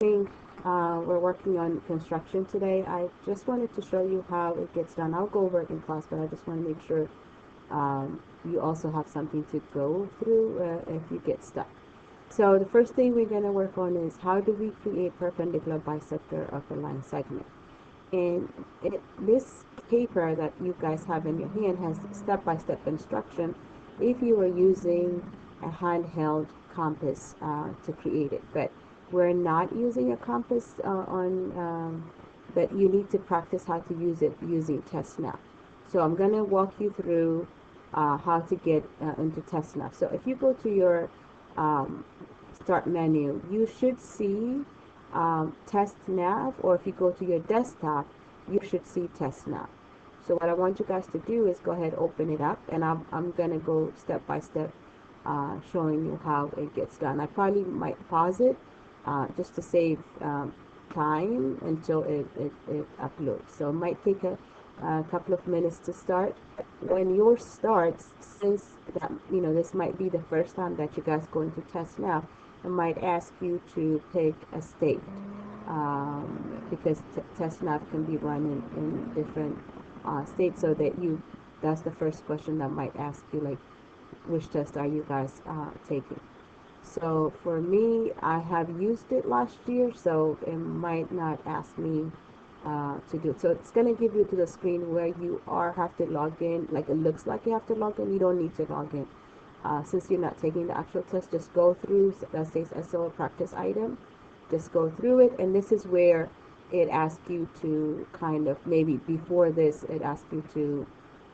think we're working on construction today. I just wanted to show you how it gets done. I'll go over it in class, but I just want to make sure you also have something to go through if you get stuck. So the first thing we're going to work on is how do we create perpendicular bisector of a line segment. And this paper that you guys have in your hand has step-by-step instruction if you are using a handheld compass to create it. But we're not using a compass but you need to practice how to use it using TestNav. So I'm going to walk you through how to get into TestNav. So if you go to your start menu, you should see TestNav, or if you go to your desktop, you should see TestNav. So what I want you guys to do is go ahead, open it up, and I'm going to go step by step showing you how it gets done. I probably might pause it just to save time until it uploads. So it might take a couple of minutes to start. When yours starts, since that, this might be the first time that you guys go into TestNav, it might ask you to pick a state because TestNav can be run in different states, so that's the first question that might ask you, like, which test are you guys taking. So for me, I have used it last year, so it might not ask me to do it. So it's going to give you to the screen where you have to log in. Like, it looks like you have to log in. You don't need to log in. Since you're not taking the actual test, just go through that says SOL practice item. Just go through it, and this is where it asks you to kind of, maybe before this, it asks you to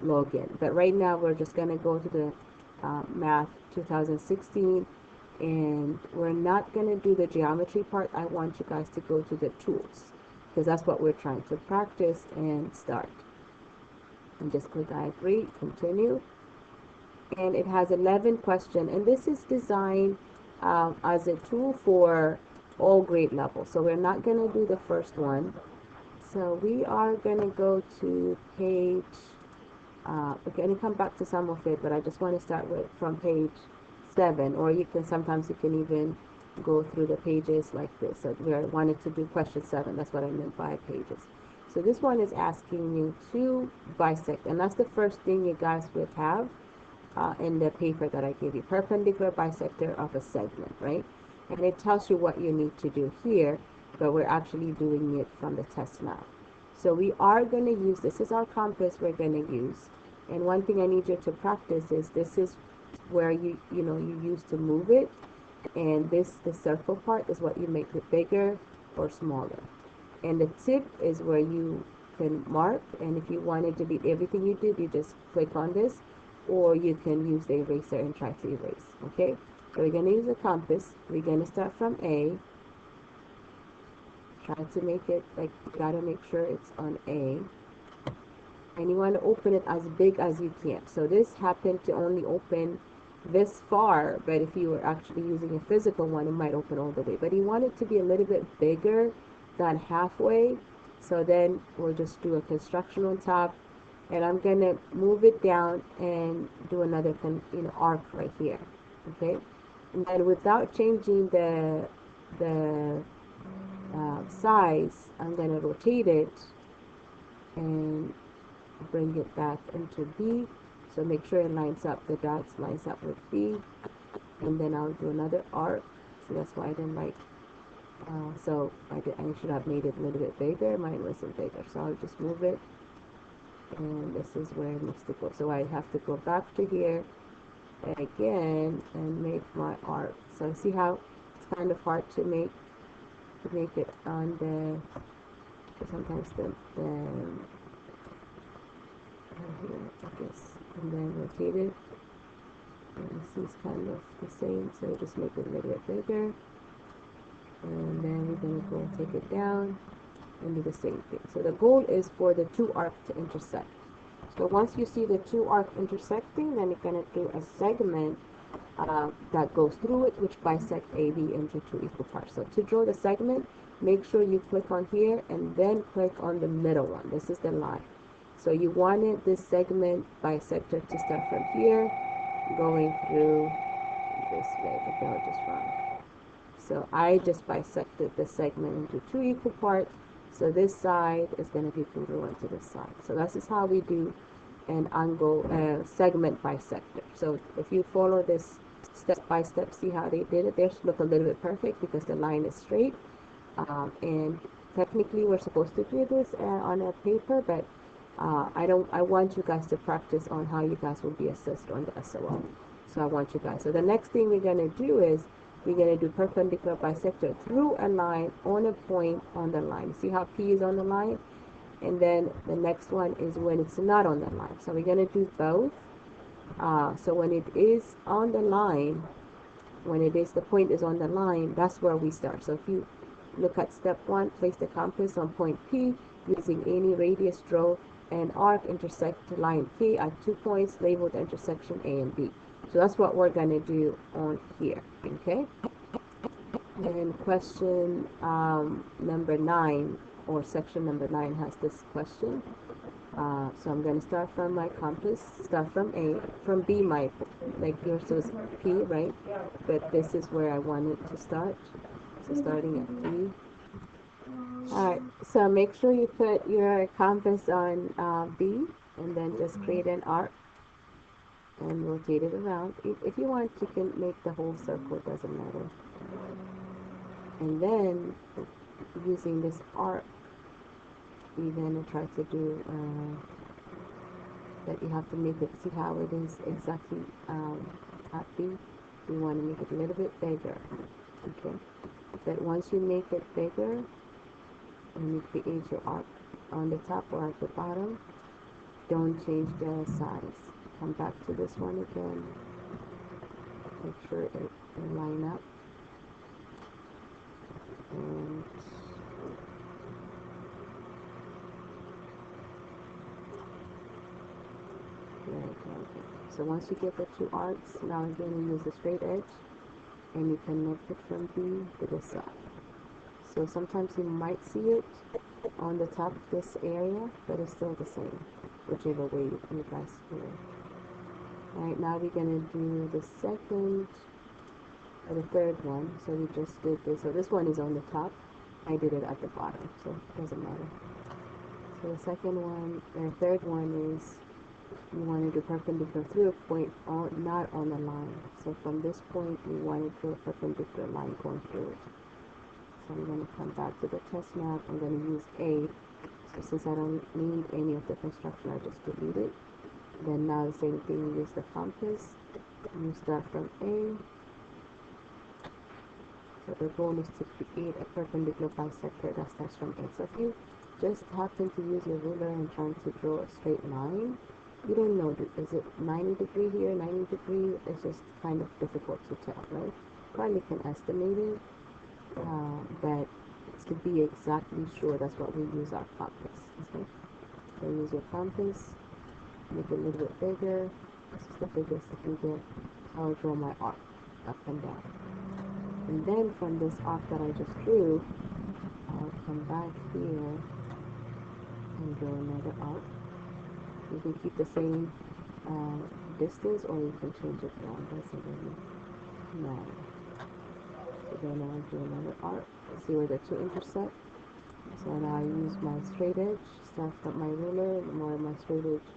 log in. But right now, we're just going to go to the Math 2016, and we're not going to do the geometry part. I want you guys to go to the tools, because that's what we're trying to practice and start. And just click I agree, continue. And it has 11 questions, and this is designed as a tool for all grade levels. So we're not going to do the first one. So we are going to go to page, we're going to come back to some of it, but I just want to start from page 7, or sometimes you can even go through the pages like this. So we wanted to do question 7. That's what I meant by pages. So this one is asking you to bisect, and that's the first thing you guys would have in the paper that I gave you, perpendicular bisector of a segment, right? And it tells you what you need to do here, but we're actually doing it from the TestNav. So we are going to use, this is our compass we're going to use. And one thing I need you to practice is, this is where you use to move it, and the circle part is what you make it bigger or smaller. And the tip is where you can mark, and if you want to delete everything you did, you just click on this, or you can use the eraser and try to erase. Okay, so we're going to use a compass. We're going to start from A. Try to make it, like, you got to make sure it's on A, and you want to open it as big as you can. So this happened to only open this far, but if you were actually using a physical one, it might open all the way. But you want it to be a little bit bigger than halfway. So then we'll just do a construction on top, and I'm going to move it down and do another arc right here. Okay, and then without changing the size, I'm going to rotate it and bring it back into B. So make sure it lines up, the dots lines up with B, and then I'll do another arc. So that's why I didn't like, so I should have made it a little bit bigger. Mine wasn't bigger, so I'll just move it, and this is where it needs to go. So I have to go back to here again and make my arc. So see how it's kind of hard to make it on sometimes here, I guess, and then rotate it, and this is kind of the same, so just make it a little bit bigger, and then we're going to go and take it down and do the same thing. So the goal is for the two arcs to intersect. So once you see the two arcs intersecting, then you're going to do a segment that goes through it, which bisects AB into two equal parts. So to draw the segment, make sure you click on here and then click on the middle one. This is the line. So you wanted this segment bisector to start from here, going through this way. Okay, I'll just run. So I just bisected the segment into two equal parts. So this side is going to be congruent to this side. So this is how we do an angle segment bisector. So if you follow this step by step, see how they did it. Theirs look a little bit perfect because the line is straight. And technically we're supposed to do this on a paper, but I want you guys to practice on how you guys will be assessed on the SOL. So I want you guys. So the next thing we're going to do is we're going to do perpendicular bisector through a line on a point on the line. See how P is on the line? And then the next one is when it's not on the line. So we're going to do both. So when it is on the line, when it is the point is on the line, that's where we start. So if you look at step 1, place the compass on point P using any radius, draw an arc intersect line K at 2 points labeled the intersection A and B. So that's what we're going to do on here, okay? And question number 9, or section number 9 has this question. So I'm going to start from my compass, start from A, from B, like yours was P, right? But this is where I wanted to start. So starting at B. Alright, so make sure you put your compass on B, and then just create an arc and rotate it around. If you want, you can make the whole circle, it doesn't matter. And then using this arc, you're going to try to do that. You have to make it, see how it is exactly at B. You want to make it a little bit bigger, okay? But once you make it bigger and you create your arc on the top or at the bottom, don't change the size. Come back to this one again. Make sure it line up. And so once you get the two arcs, now again you use the straight edge and you connect it from B to this side. So sometimes you might see it on the top of this area, but it's still the same, whichever way you guys do it. Alright, now we're going to do the second, or the third one. So we just did this. So this one is on the top. I did it at the bottom, so it doesn't matter. So the second one, or third one is you want to do perpendicular through a point not on the line. So from this point, you want to do a perpendicular line going through it. So I'm going to come back to the test map. I'm going to use A. So since I don't need any of the construction, I just delete it. Then now the same thing, you use the compass. You start from A. So the goal is to create a perpendicular bisector that starts from A. So if you just happen to use your ruler and trying to draw a straight line, you don't know, is it 90 degree here, 90 degree? It's just kind of difficult to tell, right? Probably can estimate it, but to be exactly sure, that's what we use our compass. Okay? So use your compass, make it a little bit bigger. This is the biggest I can get. I'll draw my arc up and down. And then from this arc that I just drew, I'll come back here and draw another arc. You can keep the same distance, or you can change it down. Doesn't really matter. So then I'll do another arc. See where the two intersect. So now I use my straight edge, start from my ruler, the more my straight edge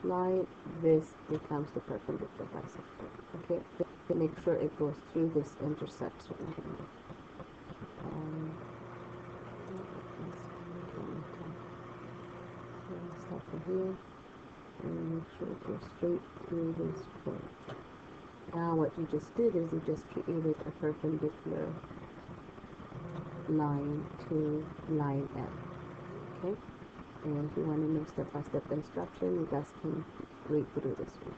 line, this becomes the perpendicular bisector. Okay, to make sure it goes through this intersection. Start from here and make sure it goes straight through this point. Now what you just did is you just created a perpendicular line to line M. Okay? And if you want to know step-by-step instruction, you guys can read through this one.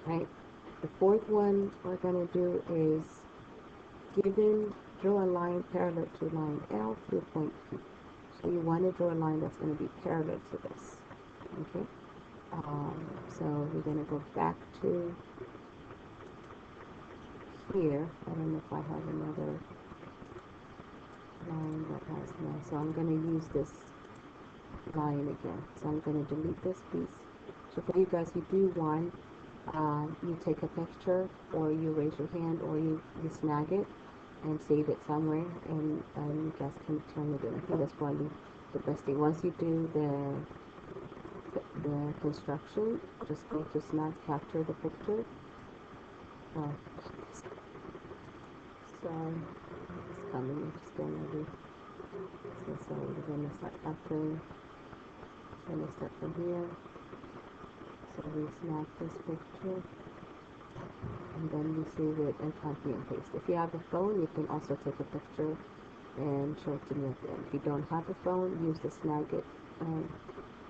Right? The fourth one we're going to do is draw a line parallel to line L through point P. So you want to draw a line that's going to be parallel to this. Okay? So we're going to go back to here. I don't know if I have another line that has that. So I'm going to use this line again. So I'm going to delete this piece. So for you guys who do one, you take a picture, or you raise your hand, or you snag it, and save it somewhere, and you guys can turn it in. I think that's probably the best thing. Once you do the construction, just go to snap, capture the picture. Oh, sorry, it's coming. It's gonna be. So we're gonna start capturing. Gonna start from here. So we snap this picture, and then we save it and copy and paste. If you have a phone, you can also take a picture and show it to me at the end. If you don't have a phone, use the Snagit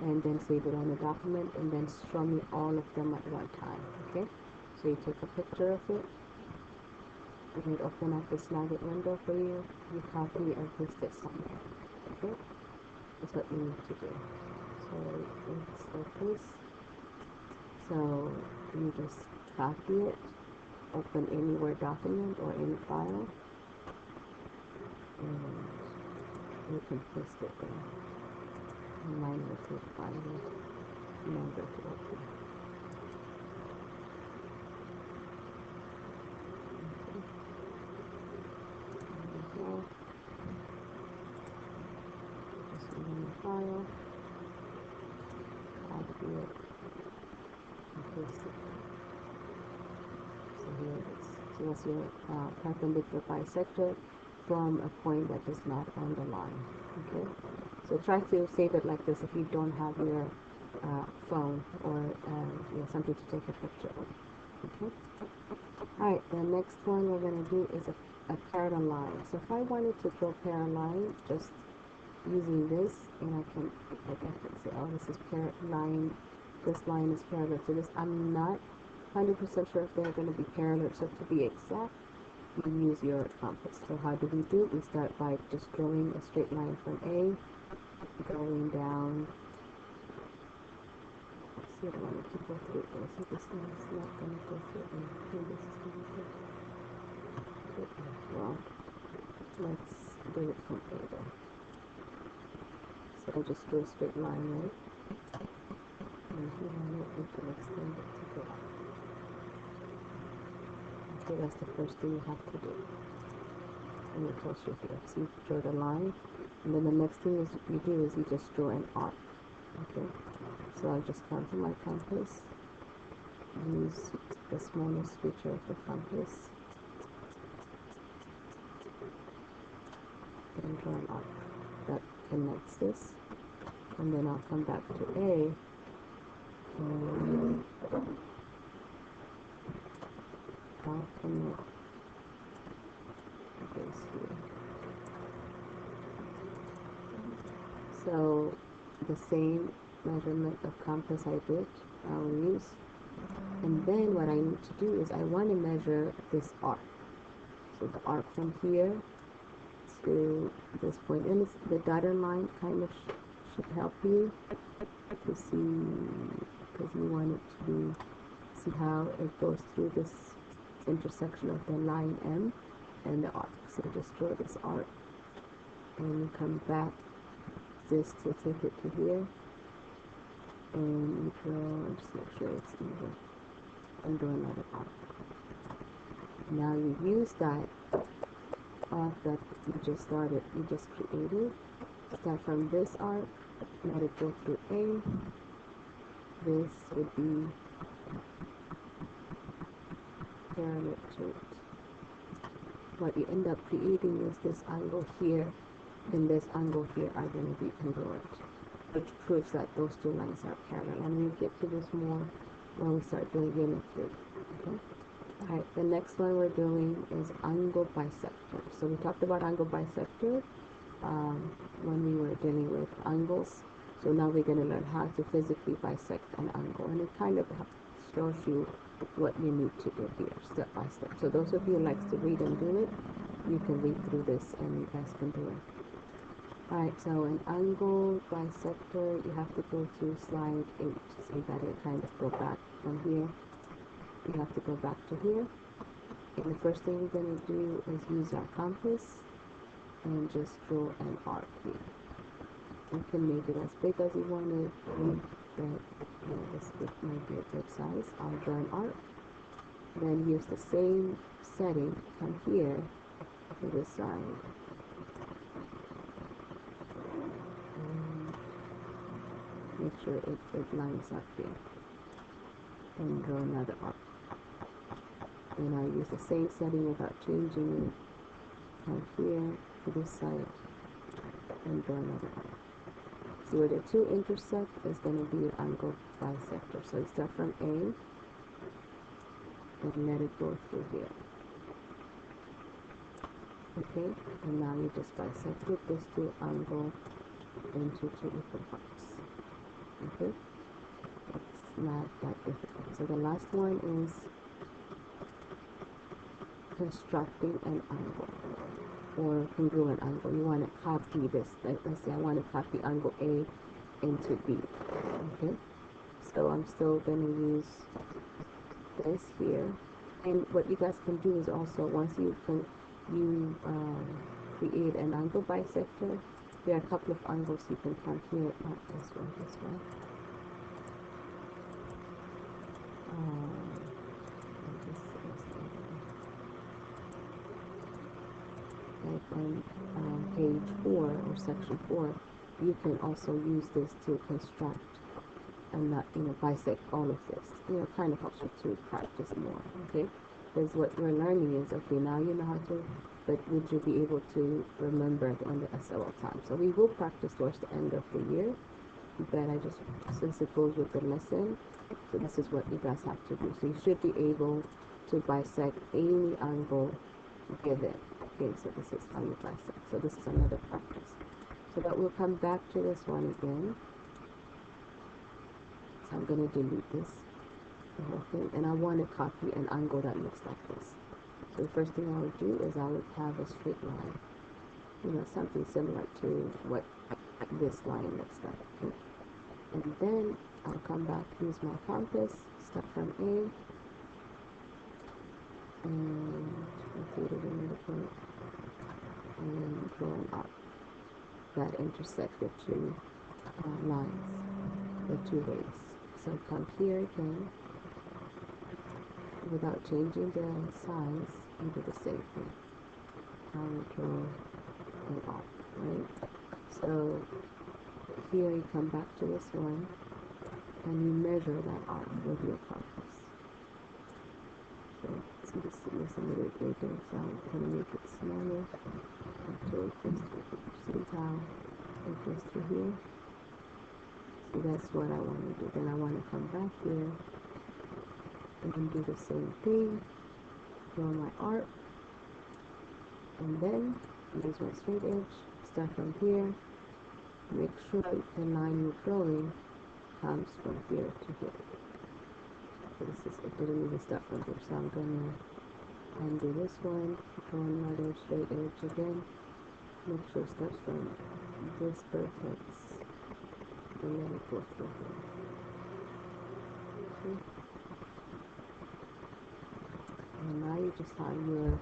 and then save it on a document, and then show me all of them at one time. Okay, so you take a picture of it, and it open up the Snagit window for you. You copy and paste it somewhere. Okay, that's what you need to do. So it's like this. So you just copy it, open any Word document or any file, and you can paste it there. And mine will take 5 minutes longer to open. Okay. Just open the file, copy it, and paste it. So here it is. So that's your perpendicular bisector from a point that is not on the line. Okay. So try to save it like this if you don't have your phone or something to take a picture of. Okay. Alright, the next one we're going to do is a parallel line. So if I wanted to draw a parallel line, just using this, and I can say, oh, this is line. This line is parallel to this. I'm not 100% sure if they're going to be parallel. So to be exact, you use your compass. So how do we do? We start by just drawing a straight line from A, going down. Let's see, I don't want to go through this. So this line is not going to go through A. This is going to go through A. Well, let's do it from A then. So I just drew a straight line, right? And if you want it, you can extend it to go up. Okay, that's the first thing you have to do. And it tells you here. So you draw the line, and then the next thing is you do is you just draw an arc. Okay, so I'll just come to my compass, use the smallest feature of the compass, and draw an arc that connects this, and then I'll come back to A, and I'll connect this here. So the same measurement of compass I did, I will use. And then what I need to do is I want to measure this arc. So the arc from here to this point, and the dotted line kind of should help you to see, because you want it to be, see how it goes through this intersection of the line M and the arc. So just draw this arc, and you come back this to take it to here, and you draw, just make sure it's even, and draw another arc. Now you use that arc that you just started, you just created, start from this arc, let it go through A, this would be parallel to it. What you end up creating is this angle here and this angle here are going to be congruent, which proves that those two lines are parallel. And we'll get to this more when we start doing geometry. Okay. Alright, the next one we're doing is angle bisector. So we talked about angle bisector when we were dealing with angles. So now we're going to learn how to physically bisect an angle, and it kind of shows you what you need to do here step by step. So those of you who likes to read and do it, you can read through this and you guys can do it. Alright, so an angle bisector, you have to go to slide 8. So you gotta kind of go back from here. You have to go back to here. And the first thing we're going to do is use our compass and just draw an arc here. You can make it as big as you want it, but this might be a good size. I'll draw an arc. Then use the same setting, come here, to this side. And make sure it lines up here. And draw another arc. And I use the same setting without changing it. From here to this side. And draw another arc. See where the two intersect is going to be your angle bisector. So you start from A and let it go through here. Okay, and now you just bisected this two angle into two equal parts. Okay, it's not that difficult. So the last one is constructing an angle or congruent angle. You want to copy this. Let's say I want to copy angle A into B. Okay, so I'm still going to use this here. And what you guys can do is also, once you create an angle bisector, there are a couple of angles you can come here, not this one, this one. Like on page 4 or section 4, you can also use this to construct and not, bisect all of this. Kind of helps you to practice more, okay? Because what we're learning is, okay, now you know how to, but would you be able to remember at the end of SOL time? So we will practice towards the end of the year, but since it goes with the lesson, so this is what you guys have to do. So you should be able to bisect any angle given. Okay, so this is how you bisect. So this is another practice. So that we'll come back to this one again. So I'm going to delete this whole thing, and I want to copy an angle that looks like this. So the first thing I would do is I would have a straight line, something similar to what this line looks like. Okay? And then I'll come back, use my compass, start from A, and repeat it another point, and draw an arc that intersect the two lines, the two rays. So come here again, without changing the size, you do the same thing. I will draw an arc, right? So here you come back to this one, and you measure that arc with your compass. So see this a little bigger, so I'm going to make it smaller until it goes through. See how it goes through here? So that's what I want to do. Then I want to come back here and do the same thing. Draw my arc, and then use my straight edge. Start from here. Make sure the line you're drawing comes from here to here. So it didn't even start from here. So I'm gonna undo this one. Draw another straight edge again. Make sure it starts from this vertex. And then it goes through here. Okay. And now you just have your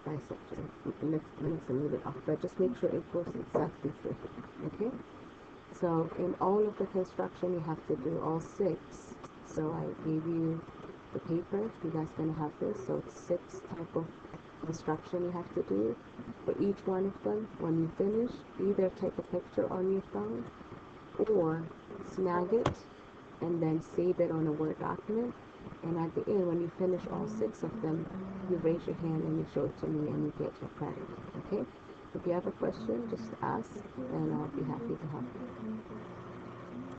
bisection. It looks a little bit off, but just make sure it goes exactly through here. Okay? So in all of the construction, you have to do all 6. So I gave you the paper. You guys are going to have this. So it's 6 type of construction you have to do. For each one of them, when you finish, either take a picture on your phone or snag it and then save it on a Word document. And at the end, when you finish all 6 of them, you raise your hand and you show it to me and you get your credit. Okay? If you have a question, just ask and I'll be happy to help you.